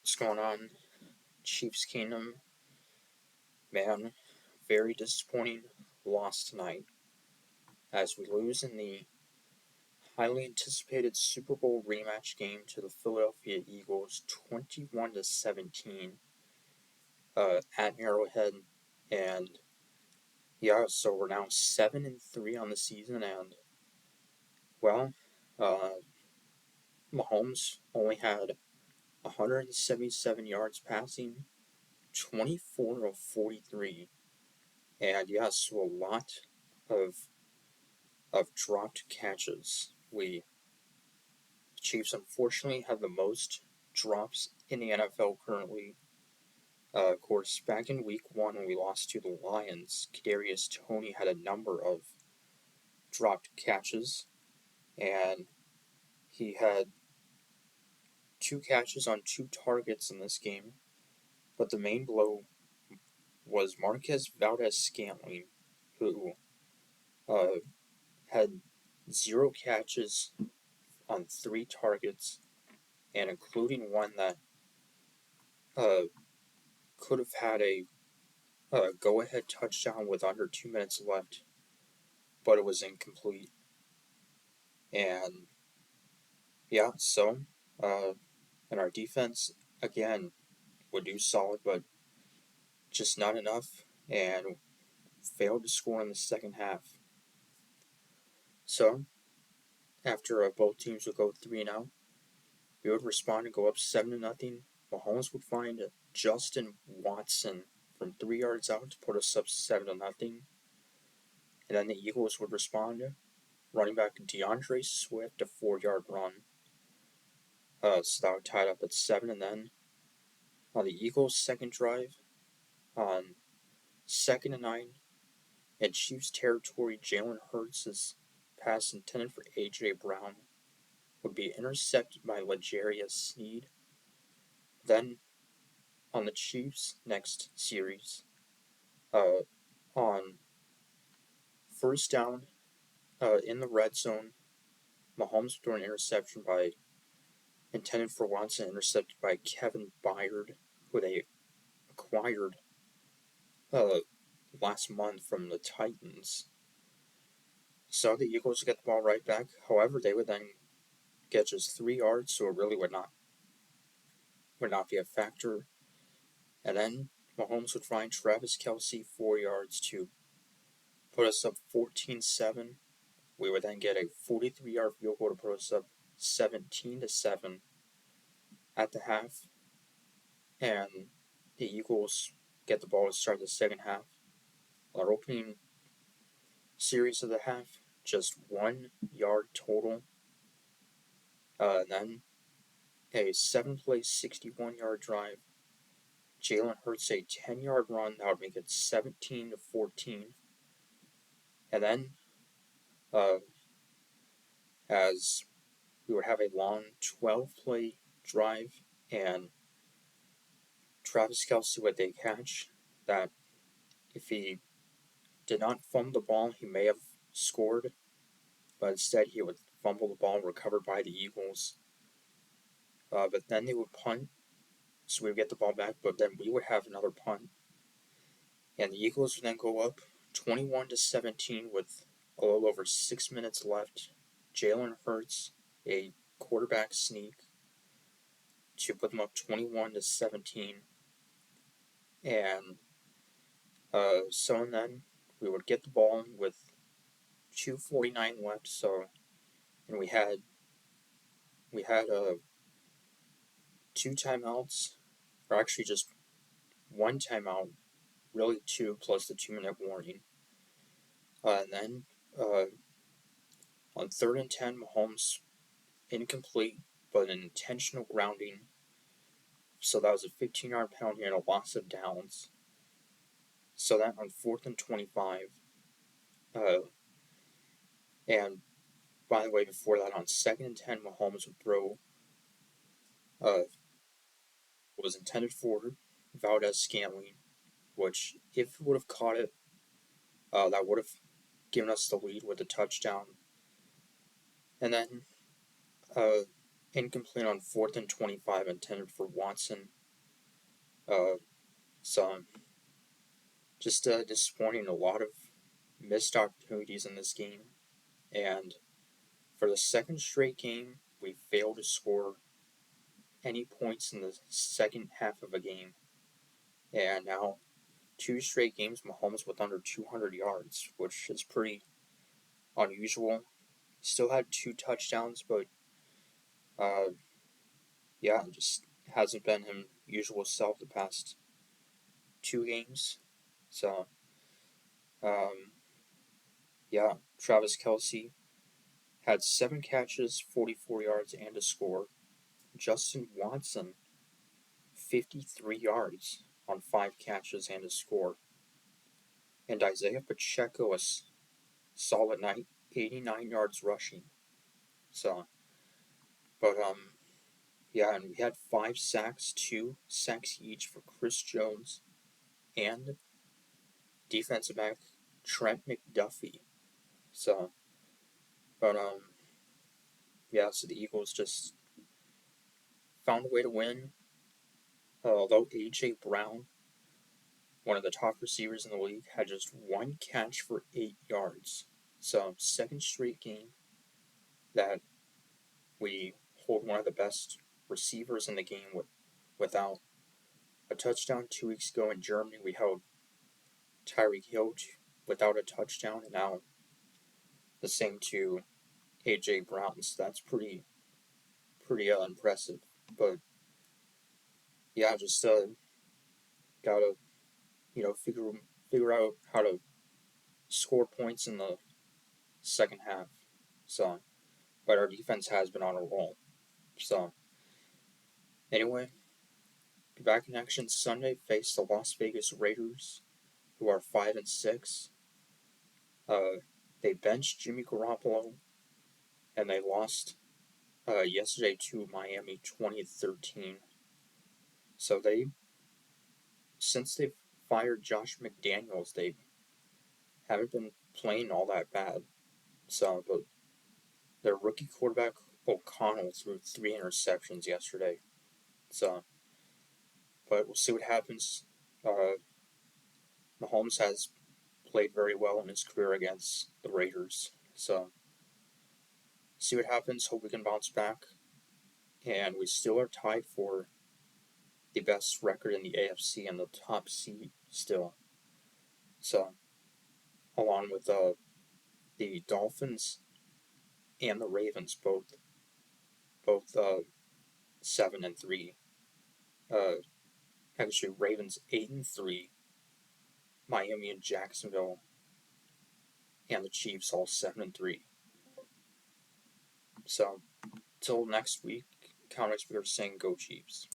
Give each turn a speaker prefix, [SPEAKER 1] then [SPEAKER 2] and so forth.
[SPEAKER 1] What's going on, Chiefs Kingdom? Man, very disappointing loss tonight as we lose in the highly anticipated Super Bowl rematch game to the Philadelphia Eagles 21-17 at Arrowhead. And yeah, so we're now 7-3 on the season, and well, uh, Mahomes only had 177 yards passing, 24 of 43. And yeah, so a lot of dropped catches. The Chiefs unfortunately have the most drops in the NFL currently. Of course, back in Week 1 when we lost to the Lions, Kadarius Toney had a number of dropped catches, and he had 2 catches on 2 targets in this game. But the main blow was Marquez Valdes-Scantling, who had 0 catches on 3 targets, and including one that could have had a go-ahead touchdown with under 2 minutes left, but it was incomplete. And yeah, so and our defense again would do solid, but just not enough, and failed to score in the second half. So after both teams would go 3-0, we would respond and go up 7-0. Mahomes would find Justin Watson from 3 yards out to put us up 7-0. And then the Eagles would respond, running back DeAndre Swift a 4-yard run. So that would tie it up at 7. And then on the Eagles' second drive, on 2nd and 9, in Chiefs territory, Jalen Hurts' pass intended for A.J. Brown would be intercepted by L'Jarius Sneed. Then on the Chiefs' next series, on first down in the red zone, Mahomes threw an interception intended for Watson, intercepted by Kevin Byard, who they acquired last month from the Titans. So the Eagles get the ball right back. However, they would then get just 3 yards, so it really would not be a factor. And then Mahomes would find Travis Kelce 4 yards to put us up 14-7. We would then get a 43-yard field goal to put us up 17-7 at the half. And the Eagles get the ball to start the second half. Our opening series of the half, just 1 yard total. Then a 7-play, 61-yard drive. Jalen Hurts a 10-yard run that would make it 17-14. And then, as we would have a long 12-play drive, and Travis Kelce with a catch that, if he did not fumble the ball, he may have scored, but instead he would fumble the ball recovered by the Eagles. But then they would punt, so we would get the ball back, but then we would have another punt. And the Eagles would then go up 21-17 with a little over 6 minutes left. Jalen Hurts, a quarterback sneak to put them up 21-17. And so and then we would get the ball with 2:49 left. So, and we had 2 timeouts, or actually just 1 timeout, really 2 plus the 2-minute warning. And then on 3rd and 10, Mahomes incomplete, but an intentional grounding. So that was a 15-yard penalty and a loss of downs. So that on 4th and 25. And by the way, before that, on 2nd and 10, Mahomes would throw was intended for Valdes-Scantling, which, if he would have caught it, that would have given us the lead with a touchdown. And then incomplete on 4th and 25, intended for Watson, So just disappointing. A lot of missed opportunities in this game, and for the second straight game, we failed to score any points in the second half of a game, and now two straight games Mahomes with under 200 yards, which is pretty unusual. Still had two touchdowns, but uh, yeah, just hasn't been him usual self the past two games. So um, yeah, Travis Kelce had 7 catches, 44 yards, and a score. Justin Watson, 53 yards on 5 catches and a score. And Isaiah Pacheco, a solid night, 89 yards rushing. So, but yeah, and we had 5 sacks, 2 sacks each for Chris Jones and defensive back Trent McDuffie. So, but yeah, so the Eagles just found a way to win. Although A.J. Brown, one of the top receivers in the league, had just 1 catch for 8 yards. So, second straight game that we hold one of the best receivers in the game without a touchdown. 2 weeks ago in Germany, we held Tyreek Hill without a touchdown, and now the same to A.J. Brown. So that's pretty impressive. But yeah, just gotta figure out how to score points in the second half. So, but our defense has been on a roll. So, anyway, be back in action Sunday. Face the Las Vegas Raiders, who are 5-6. They benched Jimmy Garoppolo, and they lost yesterday to Miami 20-13. So since they've fired Josh McDaniels, they haven't been playing all that bad. So, but their rookie quarterback O'Connell threw 3 interceptions yesterday. So, but we'll see what happens. Mahomes has played very well in his career against the Raiders. So, see what happens. Hope we can bounce back. And we still are tied for the best record in the AFC and the top seed still. So, along with the Dolphins and the Ravens, both 7-3. Uh, Actually, Ravens 8-3. Miami and Jacksonville and the Chiefs all 7-3. So, till next week, Counter Speaker saying go Chiefs.